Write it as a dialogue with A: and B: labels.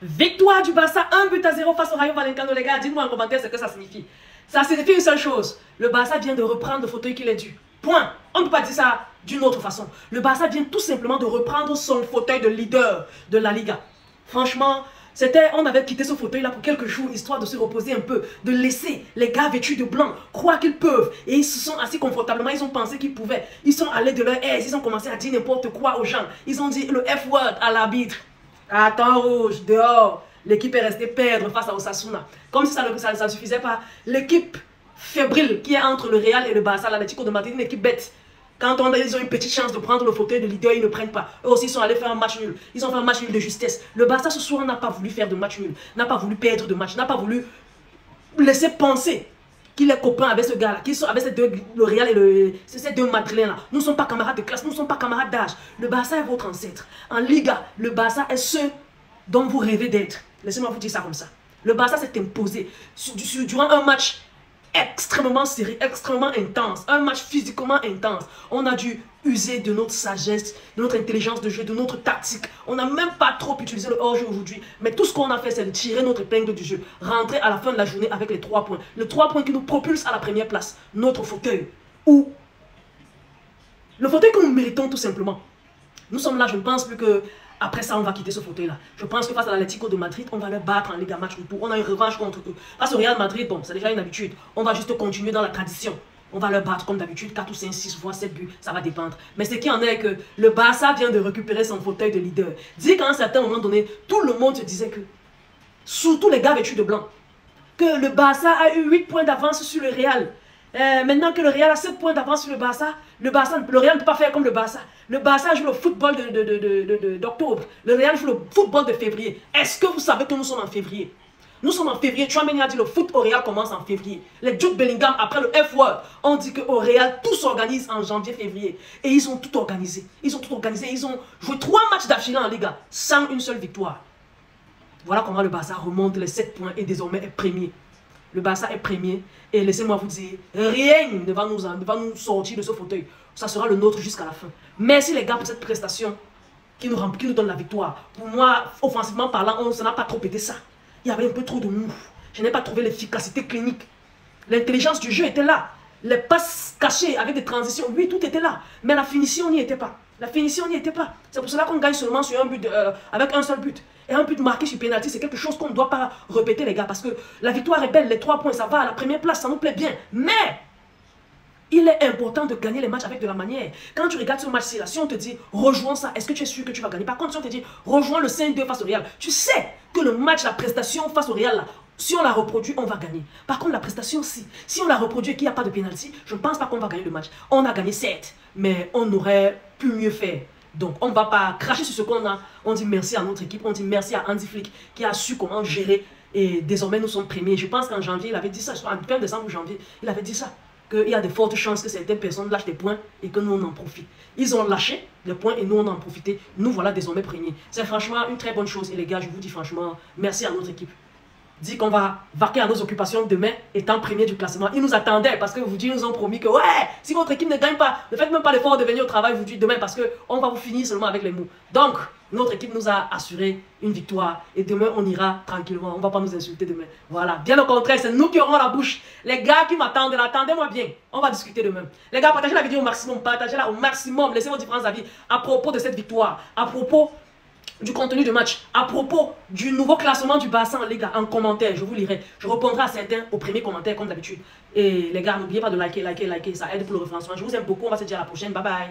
A: Victoire du Barça, 1-0 face au Rayo Vallecano, les gars. Dites-moi en commentaire ce que ça signifie. Ça signifie une seule chose. Le Barça vient de reprendre le fauteuil qu'il est dû. Point. On ne peut pas dire ça d'une autre façon. Le Barça vient tout simplement de reprendre son fauteuil de leader de la Liga. Franchement, on avait quitté ce fauteuil-là pour quelques jours, histoire de se reposer un peu, de laisser les gars vêtus de blanc croire qu'ils peuvent. Et ils se sont assis confortablement, ils ont pensé qu'ils pouvaient. Ils sont allés de leur aise, ils ont commencé à dire n'importe quoi aux gens. Ils ont dit le F-word à l'arbitre. Attends rouge, dehors. L'équipe est restée perdre face à Osasuna. Comme si ça ne suffisait pas. L'équipe fébrile qui est entre le Real et le Barça, l'Atlético de Madrid, une équipe bête. Quand ils ont une petite chance de prendre le fauteuil de leader, ils ne prennent pas. Eux aussi, ils sont allés faire un match nul. Ils ont fait un match nul de justesse. Le Barça, ce soir, n'a pas voulu faire de match nul. N'a pas voulu perdre de match. N'a pas voulu laisser penser qu'il est copain avec ce gars-là. Qu'ils sont avec le Real et ces deux Madrilènes-là. Nous ne sommes pas camarades de classe. Nous ne sommes pas camarades d'âge. Le Barça est votre ancêtre. En Liga, le Barça est ceux dont vous rêvez d'être. Laissez-moi vous dire ça comme ça. Le Barça s'est imposé durant un match extrêmement serré, extrêmement intense, un match physiquement intense. On a dû user de notre sagesse, de notre intelligence de jeu, de notre tactique. On n'a même pas trop utilisé le hors-jeu aujourd'hui, mais tout ce qu'on a fait, c'est de tirer notre épingle du jeu, rentrer à la fin de la journée avec les 3 points. Les 3 points qui nous propulsent à la première place, notre fauteuil, ou le fauteuil que nous méritons tout simplement. Nous sommes là, je ne pense plus que après ça, on va quitter ce fauteuil-là. Je pense que face à l'Atlético de Madrid, on va le battre en Liga match retour. On a une revanche contre eux. Face au Real Madrid, bon, c'est déjà une habitude. On va juste continuer dans la tradition. On va le battre comme d'habitude, 4 ou 5, 6 voire 7 buts, ça va dépendre. Mais ce qui en est que le Barça vient de récupérer son fauteuil de leader. Dis qu'à un certain moment donné, tout le monde se disait que, surtout les gars vêtus de blanc, que le Barça a eu 8 points d'avance sur le Real. Maintenant que le Real a 7 points d'avance sur le Real ne peut pas faire comme le Barça. Le Barça joue le football d'octobre. Le Real joue le football de février. Est-ce que vous savez que nous sommes en février? Nous sommes en février. Tchouaméni a dit le foot au Real commence en février. Les Jude Bellingham, après le F-word, on dit qu'au Real, tout s'organise en janvier-février. Et ils ont tout organisé. Ils ont tout organisé. Ils ont joué 3 matchs d'affilée en Liga sans une seule victoire. Voilà comment le Barça remonte les 7 points et désormais est premier. Le Barça est premier et laissez-moi vous dire, rien ne va nous sortir de ce fauteuil. Ça sera le nôtre jusqu'à la fin. Merci les gars pour cette prestation qui nous donne la victoire. Pour moi, offensivement parlant, on ne n'a pas trop pété ça. Il y avait un peu trop de mou. Je n'ai pas trouvé l'efficacité clinique. L'intelligence du jeu était là. Les passes cachées avec des transitions, oui, tout était là. Mais la finition n'y était pas. La finition n'y était pas. C'est pour cela qu'on gagne seulement sur un but, avec un seul but. Et un but marqué sur pénalty, c'est quelque chose qu'on ne doit pas répéter, les gars. Parce que la victoire est belle, les 3 points, ça va à la première place, ça nous plaît bien. Mais il est important de gagner les matchs avec de la manière. Quand tu regardes ce match-ci, si on te dit rejoins ça, est-ce que tu es sûr que tu vas gagner? Par contre, si on te dit rejoins le 5-2 face au Real, tu sais que le match, la prestation face au Real, là, si on la reproduit, on va gagner. Par contre, la prestation, si on la reproduit et qu'il n'y a pas de pénalty, je ne pense pas qu'on va gagner le match. On a gagné 7, mais on aurait pu mieux faire. Donc, on ne va pas cracher sur ce qu'on a. On dit merci à notre équipe, on dit merci à Hansi Flick qui a su comment gérer. Et désormais, nous sommes premiers. Je pense qu'en janvier, il avait dit ça, en fin décembre ou janvier, il avait dit ça. Qu'il y a de fortes chances que certaines personnes lâchent des points et que nous, on en profite. Ils ont lâché les points et nous, on en a profité. Nous, voilà désormais premiers. C'est franchement une très bonne chose. Et les gars, je vous dis franchement, merci à notre équipe. Dit qu'on va vaquer à nos occupations demain, étant premier du classement. Ils nous attendaient parce que vous dites, ils nous ont promis que ouais, si votre équipe ne gagne pas, ne faites même pas l'effort de venir au travail vous dites demain parce qu'on va vous finir seulement avec les mots. Donc, notre équipe nous a assuré une victoire et demain on ira tranquillement. On ne va pas nous insulter demain. Voilà, bien au contraire, c'est nous qui aurons la bouche. Les gars qui m'attendent, attendez-moi bien. On va discuter demain. Les gars, partagez la vidéo au maximum, partagez-la au maximum. Laissez vos différents avis à propos de cette victoire, à propos du contenu du match, à propos du nouveau classement du Barça en Liga, en commentaire, je vous lirai. Je répondrai à certains au premier commentaire comme d'habitude. Et les gars, n'oubliez pas de liker, ça aide pour le référencement. Je vous aime beaucoup, on va se dire à la prochaine, bye bye.